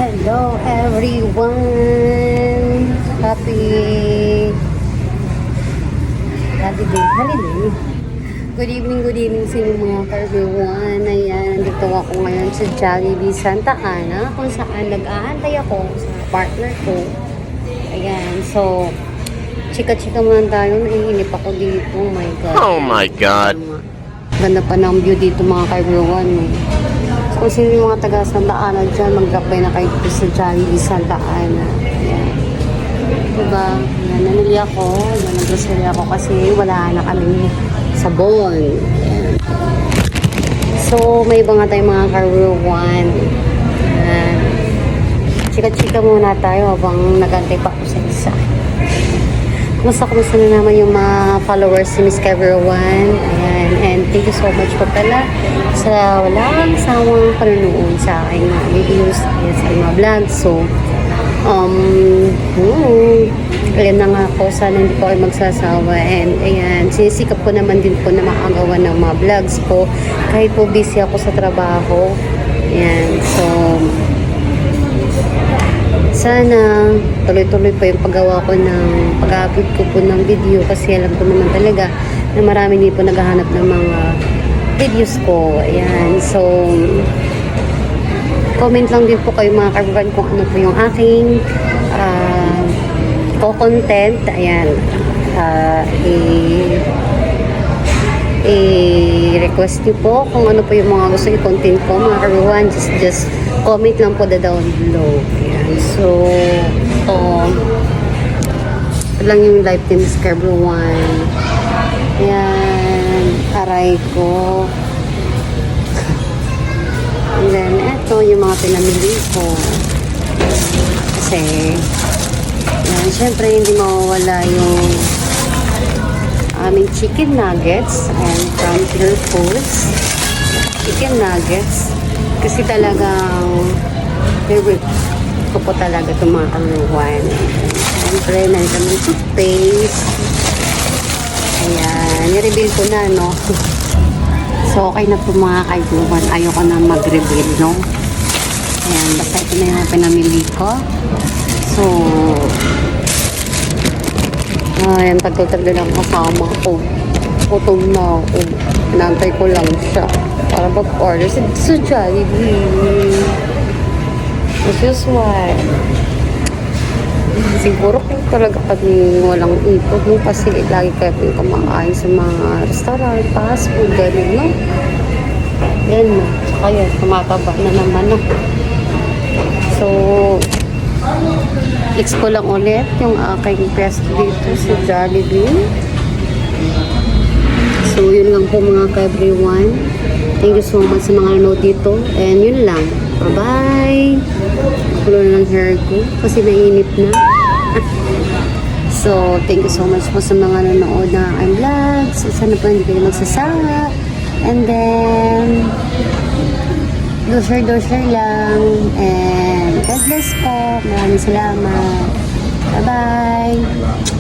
Hello everyone! Happy holiday! Good evening sa inyo mga ka-everyone. Ayan, dito ako ngayon sa Jollibee Santa Ana kung saan nag-aantay ako sa partner ko. Ayan, so chika-chika muna tayo. Naiinip ako dito. Oh my God. Oh my God. Ganda pa ng view dito mga ka-everyone. Kung sino yung mga taga Santa Ana dyan, mag-apply na kayo dito sa Jollibee Santa Ana. Ayan. Diba? Ayan, nanili ako. Nag-grocery ako kasi wala na kami sabon. Ayan. So, may iba nga tayong mga ka-everyone. Ayan. Chika-chika muna tayo habang nagantay pa ako sa isa. Kumusta na naman yung mga followers ni Miss Everyone. Ayan. And thank you so much po pala sa walang sawang panunood sa aking mga videos at sa mga vlogs. So, alam na nga po, sana hindi po kayo magsasawa. And ayan, sinisikap ko naman din po na makagawa ng mga vlogs po. Kahit po busy ako sa trabaho. Ayan. So, sana tuloy-tuloy po yung paggawa ko ng pag-upload ko po ng video kasi alam ko naman talaga na marami din po naghahanap ng mga videos ko. Ayan. So, comment lang din po kayo mga kababayan kung ano po yung aking co-content. Ayan. I-request niyo po kung ano po yung mga gusto i-content ko mga kababayan. Just comment lang po down below. Ayan. So, ito lang yung live team sa everyone. Ayan. Aray ko. And then, ito yung mga pinamili ko. Kasi, yan, syempre, hindi mawawala yung aming chicken nuggets and from Pure Foods. Chicken nuggets. Kasi talagang favorite ko po talaga itong mga kaluwan. Syempre, nandito yung toothpaste. Ayan, i-reveal ko na, no? So, okay na po mga kaibigan. Ayoko na mag-reveal, no? Ayan, basta ito na yung pinamili ko. So, ayan, tagal-tagal ang kasama ko. Gutom na ako. Pinantay ko lang siya para mag-order sa Jollibee. As usual. Siguro kung talaga pag walang ipod mo kasi lagi kayo kumakain sa mga restaurant, fast food, gano'n, no? Yan na. Kaya, tumataba na naman, no? So, expo lang ulit yung aking pesto dito sa Jollibee. So, yun lang po mga ka-everyone. Thank you so much sa mga nanood dito. And yun lang. Bye-bye! Kulo na ng hair ko kasi nainip na. So, thank you so much po sa mga nanood na aking vlogs. Sana po hindi kayo magsasawa. And then, do share lang. And God bless po. Maraming salamat. Bye-bye!